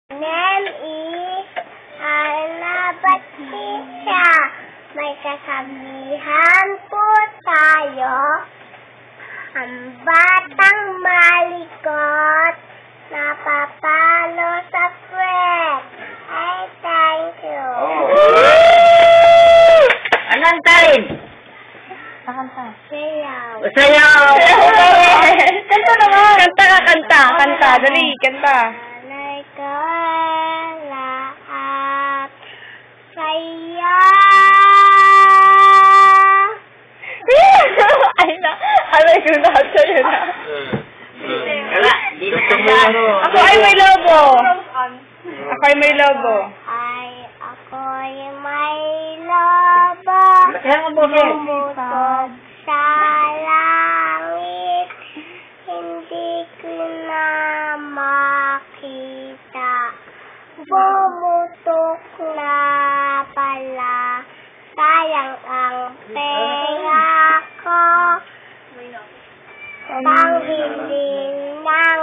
Name is Ana Batista. May kasabihan po tayo. Ang batang malikot napapalo sa friend. Ay, thank you. Anong tarin? Kanta. Sayaw. Sayaw! Kanta naman! Kanta ka, kanta! Kanta, dali, kanta! Alay ka lahat saya. Ay na, alay ko lahat sa'yo na. Wala, di na kaya. Ako ay may lobo. Ako ay may lobo. Ako'y may lobo. Kaya mo po, Bumutog sa langit. Hindi ko na makita. Bumutok na pala. Sayang ang pera ko. Pangbili ng